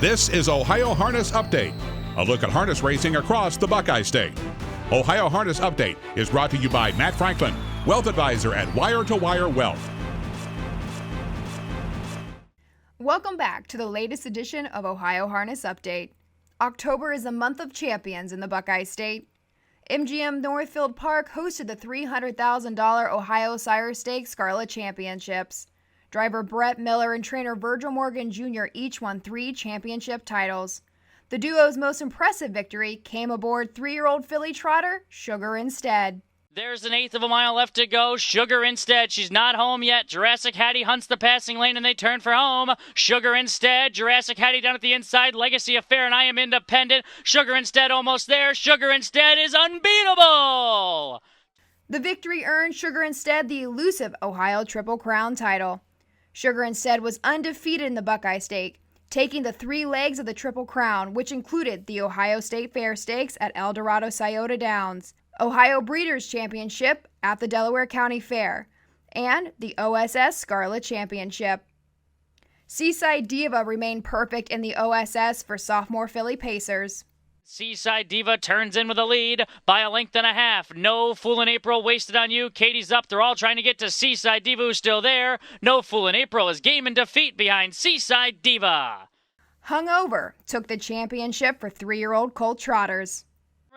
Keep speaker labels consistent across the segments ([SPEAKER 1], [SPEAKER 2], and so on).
[SPEAKER 1] This is Ohio Harness Update, a look at harness racing across the Buckeye State. Ohio Harness Update is brought to you by Matt Franklin, Wealth Advisor at Wire to Wire Wealth.
[SPEAKER 2] Welcome back to the latest edition of Ohio Harness Update. October is the month of champions in the Buckeye State. MGM Northfield Park hosted the $300,000 Ohio Sire Stakes Scarlet Championships. Driver Brett Miller and trainer Virgil Morgan Jr. each won 3 championship titles. The duo's most impressive victory came aboard 3-year-old filly trotter Sugar Instead.
[SPEAKER 3] There's an eighth of a mile left to go. Sugar Instead. She's not home yet. Jurassic Hattie hunts the passing lane and they turn for home. Sugar Instead. Jurassic Hattie down at the inside. Legacy Affair and I Am Independent. Sugar Instead almost there. Sugar Instead is unbeatable.
[SPEAKER 2] The victory earned Sugar Instead the elusive Ohio Triple Crown title. Sugar Instead was undefeated in the Buckeye State, taking the 3 legs of the Triple Crown, which included the Ohio State Fair Stakes at El Dorado Scioto Downs, Ohio Breeders' Championship at the Delaware County Fair, and the OSS Scarlet Championship. Seaside Diva remained perfect in the OSS for sophomore filly pacers.
[SPEAKER 3] Seaside Diva turns in with a lead by a length and a half. No Foolin' April wasted on you. Katie's up. They're all trying to get to Seaside Diva, who's still there. No Foolin' April is game in defeat behind Seaside Diva.
[SPEAKER 2] Hungover took the championship for 3-year-old colt trotters.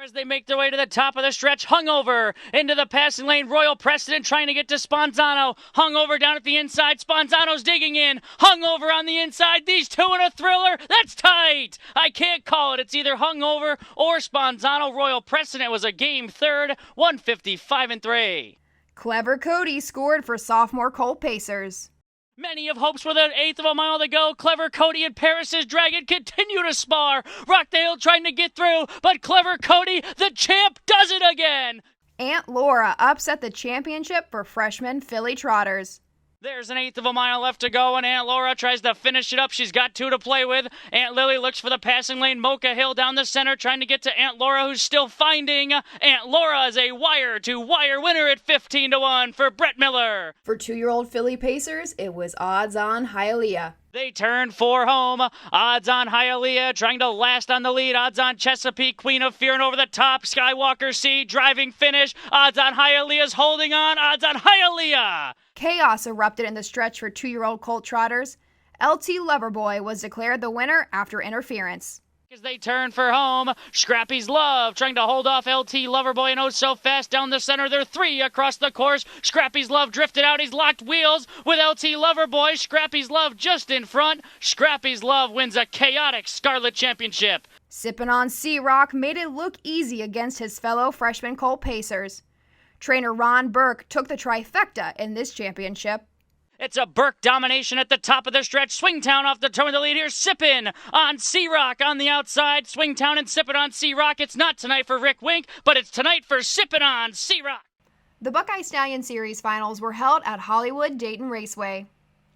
[SPEAKER 3] As they make their way to the top of the stretch, Hungover into the passing lane. Royal Precedent trying to get to Sponzano. Hungover down at the inside. Sponzano's digging in. Hungover on the inside. These two in a thriller. That's tight. I can't call it. It's either Hungover or Sponzano. Royal Precedent was a game third. 155-3.
[SPEAKER 2] Clever Cody scored for sophomore colt pacers.
[SPEAKER 3] Many of hopes with an eighth of a mile to go. Clever Cody and Paris's Dragon continue to spar. Rockdale trying to get through, but Clever Cody, the champ, does it again.
[SPEAKER 2] Aunt Laura upset the championship for freshman filly trotters.
[SPEAKER 3] There's an eighth of a mile left to go, and Aunt Laura tries to finish it up. She's got 2 to play with. Aunt Lily looks for the passing lane. Mocha Hill down the center, trying to get to Aunt Laura, who's still finding. Aunt Laura is a wire-to-wire winner at 15-1 for Brett Miller.
[SPEAKER 2] For 2-year-old filly pacers, it was odds-on Hialeah.
[SPEAKER 3] They turn for home. Odds on Hialeah trying to last on the lead. Odds on Chesapeake, Queen of Fear, and over the top. Skywalker C, driving finish. Odds on Hialeah's holding on. Odds on Hialeah.
[SPEAKER 2] Chaos erupted in the stretch for 2-year-old colt trotters. LT Loverboy was declared the winner after interference.
[SPEAKER 3] As they turn for home, Scrappy's Love trying to hold off LT Loverboy and oh so fast down the center. They're 3 across the course. Scrappy's Love drifted out. He's locked wheels with LT Loverboy. Scrappy's Love just in front. Scrappy's Love wins a chaotic Scarlet Championship.
[SPEAKER 2] Sippin' on C-Rock made it look easy against his fellow freshman colt pacers. Trainer Ron Burke took the trifecta in this championship.
[SPEAKER 3] It's a Burke domination at the top of the stretch. Swingtown off the turn of the lead here. Sippin' on C-Rock on the outside. Swingtown and Sippin' on C-Rock. It's not tonight for Rick Wink, but it's tonight for Sippin' on C-Rock.
[SPEAKER 2] The Buckeye Stallion Series finals were held at Hollywood Dayton Raceway.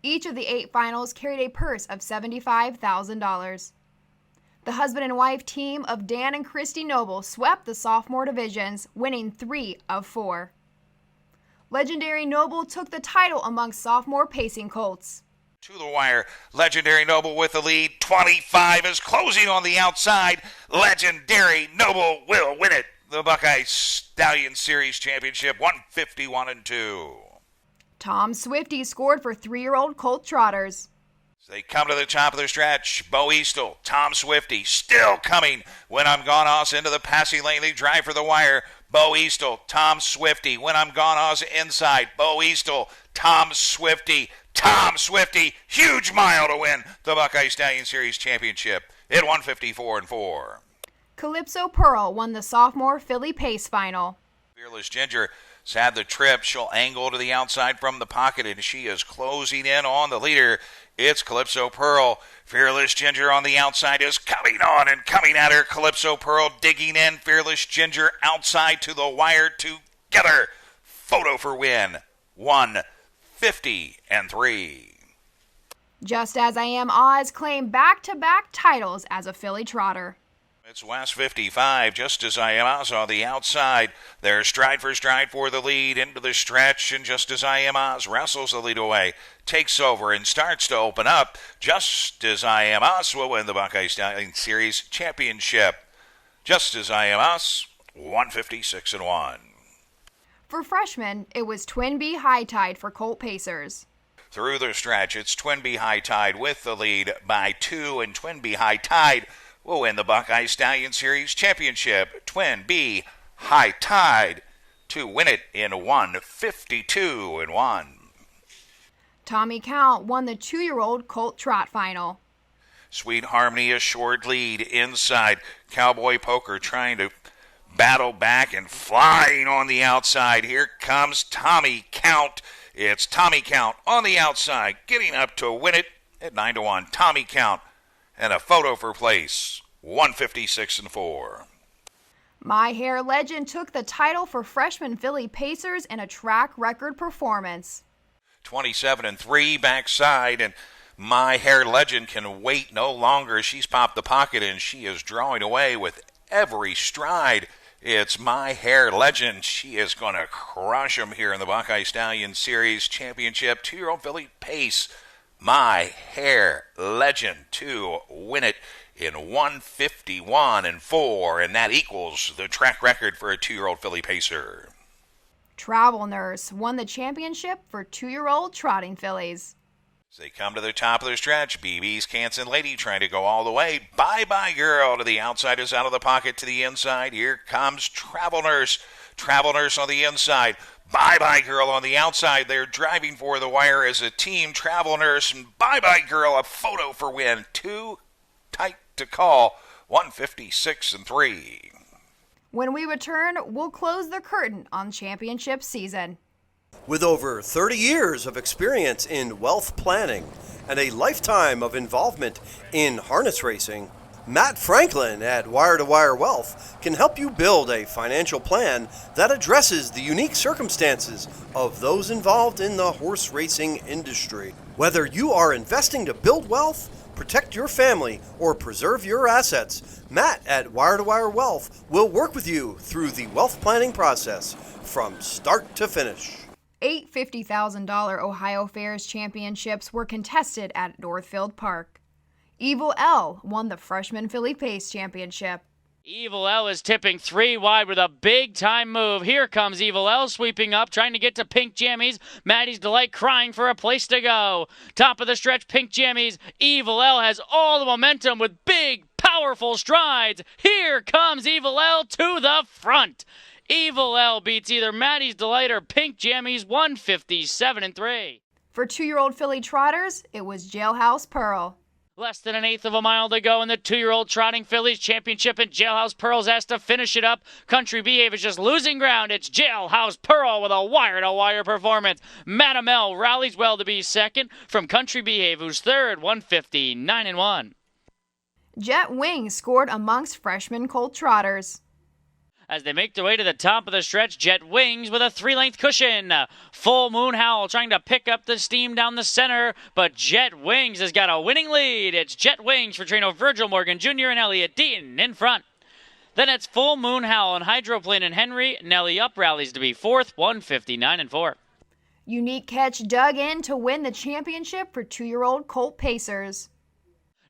[SPEAKER 2] Each of the 8 finals carried a purse of $75,000. The husband and wife team of Dan and Christy Noble swept the sophomore divisions, winning 3 of 4. Legendary Noble took the title amongst sophomore pacing colts.
[SPEAKER 4] To the wire, Legendary Noble with the lead. 25 is closing on the outside. Legendary Noble will win it. The Buckeye Stallion Series Championship, 151-2.
[SPEAKER 2] Tom Swifty scored for 3-year-old colt trotters.
[SPEAKER 4] So they come to the top of the stretch. Bo Eastel, Tom Swifty, still coming. When I'm gone, Oz into the passing lane. They drive for the wire. Bo Eastel, Tom Swifty. When I'm gone, Oz inside. Bo Eastel, Tom Swifty. Tom Swifty, huge mile to win the Buckeye Stallion Series Championship at 154-4.
[SPEAKER 2] Calypso Pearl won the sophomore filly pace final.
[SPEAKER 4] Fearless Ginger has had the trip. She'll angle to the outside from the pocket, and she is closing in on the leader. It's Calypso Pearl. Fearless Ginger on the outside is coming on and coming at her. Calypso Pearl digging in. Fearless Ginger outside to the wire together. Photo for win. 150-3.
[SPEAKER 2] Just As I Am Oz claimed back-to-back titles as a filly trotter.
[SPEAKER 4] It's West 55, just as I am on the outside. They're stride for the lead into the stretch, and just as I am wrestles the lead away, takes over and starts to open up. Just as I am will win the Buckeye Stallion Series Championship. Just as I am 156-1.
[SPEAKER 2] For freshmen, it was Twin B High Tide for Colt Pacers.
[SPEAKER 4] Through the stretch, it's Twin B High Tide with the lead by 2, and Twin B High Tide will win the Buckeye Stallion Series Championship. Twin B High Tide to win it in 152-1.
[SPEAKER 2] Tommy Count won the 2-year-old Colt Trot Final.
[SPEAKER 4] Sweet Harmony assured lead inside. Cowboy Poker trying to battle back and flying on the outside. Here comes Tommy Count. It's Tommy Count on the outside, getting up to win it at 9-1. Tommy Count and a photo for place, 156-4.
[SPEAKER 2] My Hair Legend took the title for freshman Philly Pacers in a track record performance.
[SPEAKER 4] 27-3 backside, and My Hair Legend can wait no longer. She's popped the pocket, and she is drawing away with every stride. It's My Hair Legend. She is going to crush them here in the Buckeye Stallion Series Championship. 2-year-old Philly Pace. My Hair Legend to win it in 151-4, and that equals the track record for a 2-year-old Philly Pacer.
[SPEAKER 2] Travel Nurse won the championship for 2-year-old trotting fillies.
[SPEAKER 4] As they come to the top of their stretch, BB's Canson Lady trying to go all the way. Bye-bye Girl to the outside is out of the pocket to the inside. Here comes Travel Nurse. Travel Nurse on the inside. Bye-bye Girl on the outside. They're driving for the wire as a team. Travel Nurse and Bye-bye Girl, a photo for win. Too tight to call. 156-3.
[SPEAKER 2] When we return, we'll close the curtain on championship season.
[SPEAKER 5] With over 30 years of experience in wealth planning and a lifetime of involvement in harness racing, Matt Franklin at Wire to Wire Wealth can help you build a financial plan that addresses the unique circumstances of those involved in the horse racing industry. Whether you are investing to build wealth, protect your family, or preserve your assets, Matt at Wire to Wire Wealth will work with you through the wealth planning process from start to finish.
[SPEAKER 2] 8 $50,000 Ohio Fairs championships were contested at Northfield Park. Evil L won the Freshman Philly Pace Championship.
[SPEAKER 3] Evil L is tipping 3 wide with a big-time move. Here comes Evil L sweeping up, trying to get to Pink Jammies. Maddie's Delight crying for a place to go. Top of the stretch, Pink Jammies. Evil L has all the momentum with big, powerful strides. Here comes Evil L to the front. Evil L beats either Maddie's Delight or Pink Jammies 157-3.
[SPEAKER 2] For 2-year-old Philly trotters, it was Jailhouse Pearl.
[SPEAKER 3] Less than 1/8 of a mile to go in the 2-year-old Trotting Fillies Championship, and Jailhouse Pearl's asked to finish it up. Country Behave is just losing ground. It's Jailhouse Pearl with a wire-to-wire performance. Madam L rallies well to be second from Country Behave, who's third, 159-1.
[SPEAKER 2] Jet Wing scored amongst freshman Colt trotters.
[SPEAKER 3] As they make their way to the top of the stretch, Jet Wings with a 3-length cushion. Full Moon Howl trying to pick up the steam down the center, but Jet Wings has got a winning lead. It's Jet Wings for trainer Virgil Morgan Jr. and Elliot Deaton in front. Then it's Full Moon Howl and Hydroplane and Henry. Nelly Up rallies to be fourth, 159-4.
[SPEAKER 2] Unique Catch dug in to win the championship for 2-year-old Colt Pacers.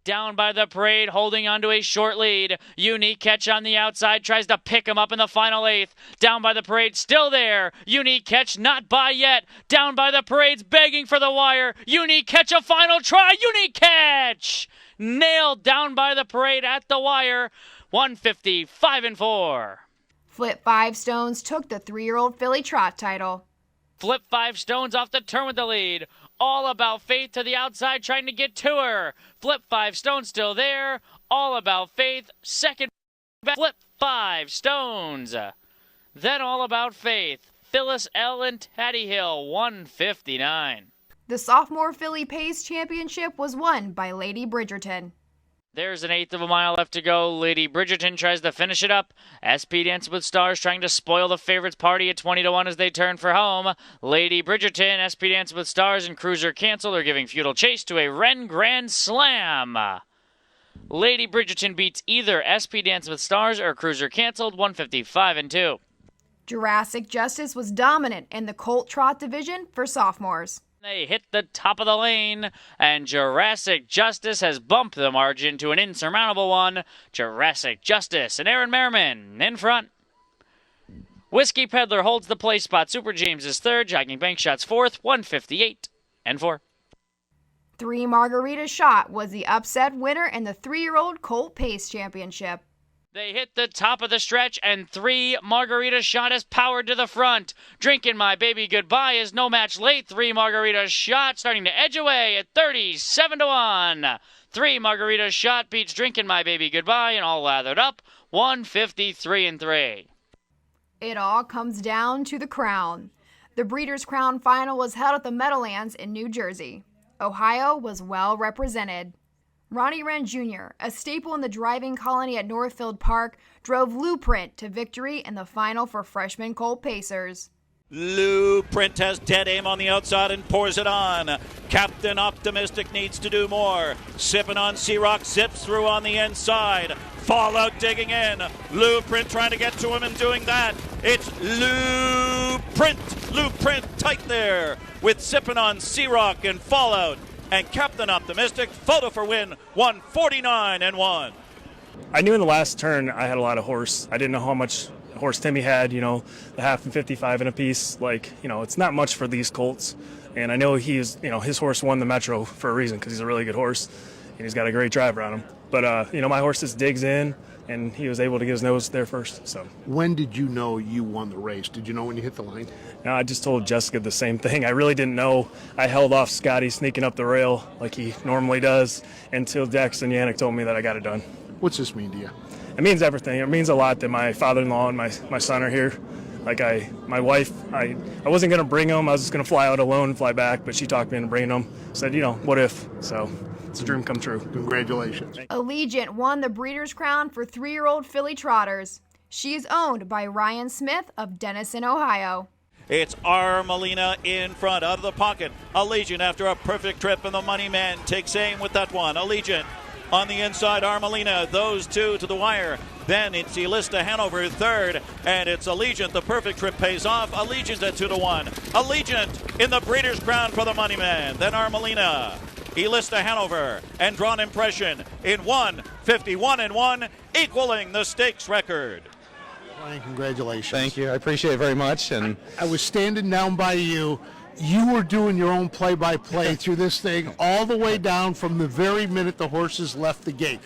[SPEAKER 3] Down by the parade, holding onto a short lead. Unique Catch on the outside, tries to pick him up in the final 8th. Down by the parade, still there. Unique Catch not by yet. Down by the parade's begging for the wire. Unique Catch a final try. Unique Catch! Nailed down by the parade at the wire. 155-4.
[SPEAKER 2] Flip 5 Stones took the 3-year-old Philly Trot title.
[SPEAKER 3] Flip 5 Stones off the turn with the lead. All About Faith to the outside, trying to get to her. Flip 5 Stones still there. All About Faith, second. Flip 5 Stones. Then All About Faith. Phyllis L. and Taddy Hill, 159.
[SPEAKER 2] The sophomore Philly Pace Championship was won by Lady Bridgerton.
[SPEAKER 3] There's an 1/8 of a mile left to go. Lady Bridgerton tries to finish it up. SP Dancing with Stars trying to spoil the favorites party at 20-1 as they turn for home. Lady Bridgerton, SP Dancing with Stars, and Cruiser Cancel are giving futile chase to a Wren Grand Slam. Lady Bridgerton beats either SP Dancing with Stars or Cruiser Canceled, 155-2.
[SPEAKER 2] Jurassic Justice was dominant in the Colt Trot division for sophomores.
[SPEAKER 3] They hit the top of the lane, and Jurassic Justice has bumped the margin to an insurmountable one. Jurassic Justice and Aaron Merriman in front. Whiskey Peddler holds the place spot. Super James is third. Jogging Bank Shots fourth, 158-4.
[SPEAKER 2] Three Margarita Shot was the upset winner in the 3-year-old Colt Pace Championship.
[SPEAKER 3] They hit the top of the stretch, and Three Margarita Shot is powered to the front. Drinking My Baby Goodbye is no match late. Three Margarita Shot starting to edge away at 37-1. Three Margarita Shot beats Drinking My Baby Goodbye, and all lathered up, 153-3.
[SPEAKER 2] It all comes down to the crown. The Breeders' Crown Final was held at the Meadowlands in New Jersey. Ohio was well represented. Ronnie Wren Jr., a staple in the driving colony at Northfield Park, drove Lou Print to victory in the final for freshman Colt Pacers.
[SPEAKER 6] Lou Print has dead aim on the outside and pours it on. Captain Optimistic needs to do more. Sipping on Sea-Rock, zips through on the inside. Fallout digging in. Lou Print trying to get to him and doing that. It's Lou Print. Lou Print tight there with Sipping on Sea-Rock and Fallout. And Captain Optimistic, photo for win, 149-1.
[SPEAKER 7] I knew in the last turn I had a lot of horse. I didn't know how much horse Timmy had, the half and 55 in a piece. It's not much for these colts. And I know his horse won the Metro for a reason because he's a really good horse and he's got a great driver on him. But, my horse just digs in and he was able to get his nose there first. So
[SPEAKER 8] when did you know you won the race? Did you know when you hit the line?
[SPEAKER 7] No, I just told Jessica the same thing. I really didn't know. I held off Scotty sneaking up the rail like he normally does until Jackson Yannick told me that I got it done.
[SPEAKER 8] What's this mean to you?
[SPEAKER 7] It means everything. It means a lot that my father-in-law and my son are here. My wife, I wasn't going to bring them. I was just going to fly out alone and fly back, but she talked me into bringing them. Said, what if? So it's a dream come true.
[SPEAKER 8] Congratulations.
[SPEAKER 2] Allegiant won the Breeders' Crown for 3-year-old filly trotters. She is owned by Ryan Smith of Denison, Ohio.
[SPEAKER 6] It's Armelina in front, out of the pocket. Allegiant after a perfect trip, and the money man takes aim with that one. Allegiant on the inside, Armelina, those two to the wire. Then it's Elista Hanover third, and it's Allegiant. The perfect trip pays off. Allegiant at 2-1. Allegiant in the Breeders' Crown for the money man. Then Armelina, Elista Hanover, and Drawn Impression in 151-1, equaling the stakes record.
[SPEAKER 8] Ryan, congratulations.
[SPEAKER 9] Thank you. I appreciate it very much. And
[SPEAKER 8] I was standing down by you. You were doing your own play-by-play through this thing all the way down from the very minute the horses left the gate.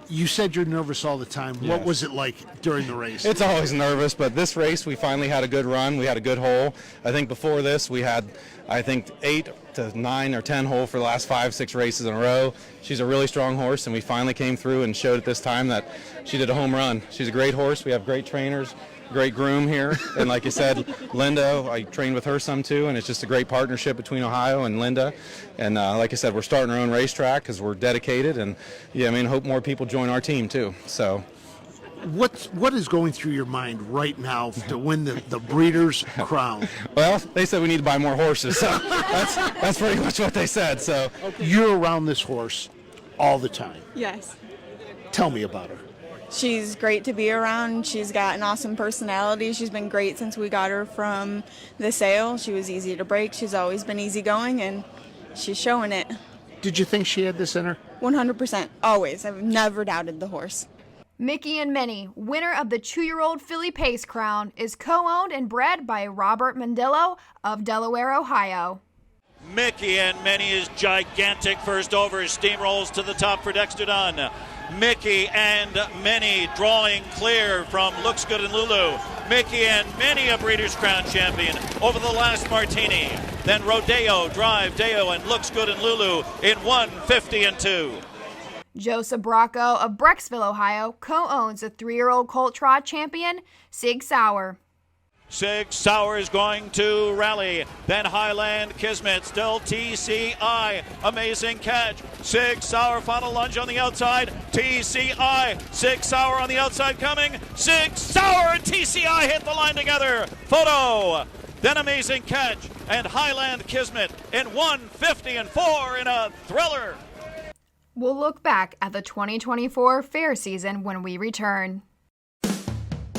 [SPEAKER 8] You said you're nervous all the time.
[SPEAKER 9] Yes.
[SPEAKER 8] What was it like during the race?
[SPEAKER 9] It's always nervous, but this race we finally had a good run. We had a good hole. I think before this we had, 8 to 9 or 10 hole for the last 5-6 races in a row. She's a really strong horse, and we finally came through and showed at this time that she did a home run. She's a great horse. We have great trainers, great groom here, and like you said, Linda, I trained with her some too, and it's just a great partnership between Ohio and Linda. And like I said, we're starting our own racetrack because we're dedicated, and hope more people join our team too. So
[SPEAKER 8] what is going through your mind right now to win the Breeders' Crown?
[SPEAKER 9] Well, they said we need to buy more horses, so that's pretty much what they said. So
[SPEAKER 8] You're around this horse all the time.
[SPEAKER 10] Yes.
[SPEAKER 8] Tell me about her.
[SPEAKER 10] She's great to be around. She's got an awesome personality. She's been great since we got her from the sale. She was easy to break. She's always been easygoing, and she's showing it.
[SPEAKER 8] Did you think she had this in her?
[SPEAKER 10] 100%. Always. I've never doubted the horse.
[SPEAKER 2] Mickey and Minnie, winner of the 2-year-old filly Pace Crown, is co-owned and bred by Robert Mandillo of Delaware, Ohio.
[SPEAKER 6] Mickey and Minnie is gigantic first over. Steamrolls to the top for Dexter Dunn. Mickey and Minnie drawing clear from Looks Good and Lulu. Mickey and Minnie, a Breeders' Crown champion over the last Martini. Then Rodeo, Drive, Deo, and Looks Good and Lulu in 150-2.
[SPEAKER 2] Joseph Bracco of Brecksville, Ohio, co-owns the 3-year-old Colt Trot champion, Sig Sauer.
[SPEAKER 6] Sig Sauer is going to rally. Then Highland Kismet, still TCI. Amazing catch. Sig Sauer, final lunge on the outside. TCI. Sig Sauer on the outside coming. Sig Sauer and TCI hit the line together. Photo. Then Amazing Catch and Highland Kismet in 150-4 in a thriller.
[SPEAKER 2] We'll look back at the 2024 fair season when we return.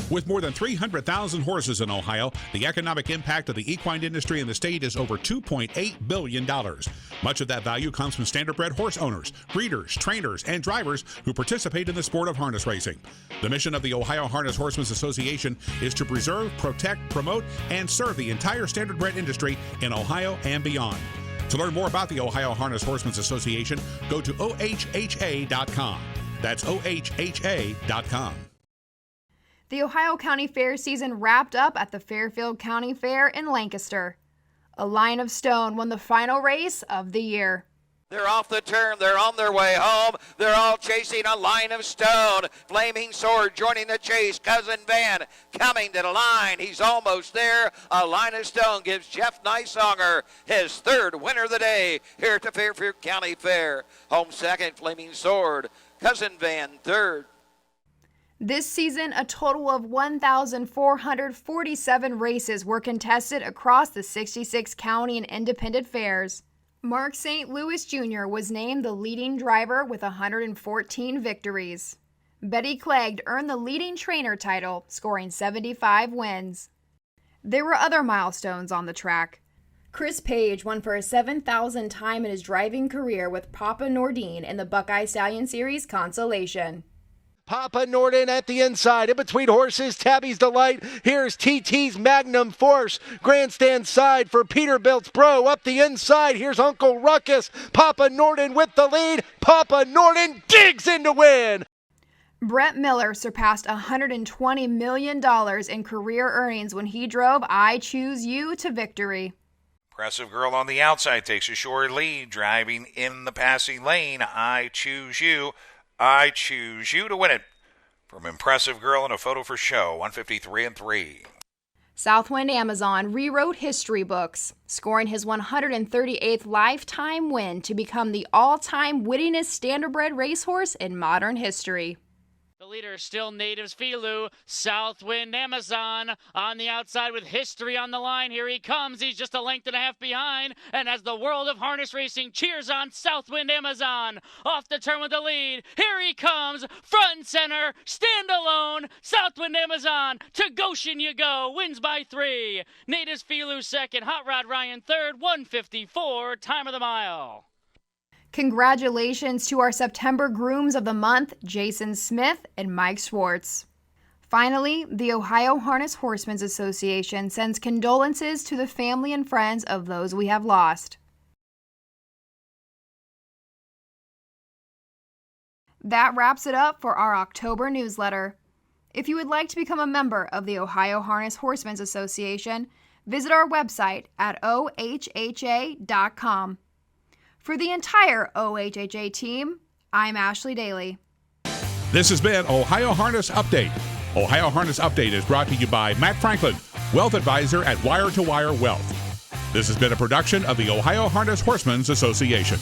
[SPEAKER 1] With more than 300,000 horses in Ohio, the economic impact of the equine industry in the state is over $2.8 billion. Much of that value comes from standardbred horse owners, breeders, trainers, and drivers who participate in the sport of harness racing. The mission of the Ohio Harness Horsemen's Association is to preserve, protect, promote, and serve the entire standardbred industry in Ohio and beyond. To learn more about the Ohio Harness Horsemen's Association, go to ohha.com. That's ohha.com.
[SPEAKER 2] The Ohio County Fair season wrapped up at the Fairfield County Fair in Lancaster. A Line of Stone won the final race of the year.
[SPEAKER 11] They're off the turn. They're on their way home. They're all chasing a Line of Stone. Flaming Sword joining the chase. Cousin Van coming to the line. He's almost there. A Line of Stone gives Jeff Nysonger his third winner of the day here at the Fairfield County Fair. Home second, Flaming Sword. Cousin Van third.
[SPEAKER 2] This season, a total of 1,447 races were contested across the 66 county and independent fairs. Mark St. Louis Jr. was named the leading driver with 114 victories. Betty Clegg earned the leading trainer title, scoring 75 wins. There were other milestones on the track. Chris Page won for his 7,000th time in his driving career with Papa Nordine in the Buckeye Stallion Series Consolation.
[SPEAKER 12] Papa Norden at the inside, in between horses, Tabby's Delight. Here's TT's Magnum Force. Grandstand side for Peterbilt's Bro. Up the inside, here's Uncle Ruckus. Papa Norden with the lead. Papa Norden digs in to win.
[SPEAKER 2] Brett Miller surpassed $120 million in career earnings when he drove I Choose You to victory.
[SPEAKER 4] Impressive Girl on the outside takes a short lead, driving in the passing lane. I Choose You. I Choose You to win it. From Impressive Girl and a photo for show, 153-3.
[SPEAKER 2] Southwind Amazon rewrote history books, scoring his 138th lifetime win to become the all-time winningest standardbred racehorse in modern history.
[SPEAKER 3] The leader is still Natives Filou. Southwind Amazon on the outside with history on the line. Here he comes. He's just a length and a half behind. And as the world of harness racing cheers on Southwind Amazon, off the turn with the lead. Here he comes. Front and center. Stand alone. Southwind Amazon. To Goshen you go. Wins by 3. Natives Filou second. Hot Rod Ryan third. 1:54. Time of the mile.
[SPEAKER 2] Congratulations to our September grooms of the month, Jason Smith and Mike Schwartz. Finally, the Ohio Harness Horsemen's Association sends condolences to the family and friends of those we have lost. That wraps it up for our October newsletter. If you would like to become a member of the Ohio Harness Horsemen's Association, visit our website at ohha.com. For the entire OHHA team, I'm Ashley Daly.
[SPEAKER 1] This has been Ohio Harness Update. Ohio Harness Update is brought to you by Matt Franklin, Wealth Advisor at Wire to Wire Wealth. This has been a production of the Ohio Harness Horsemen's Association.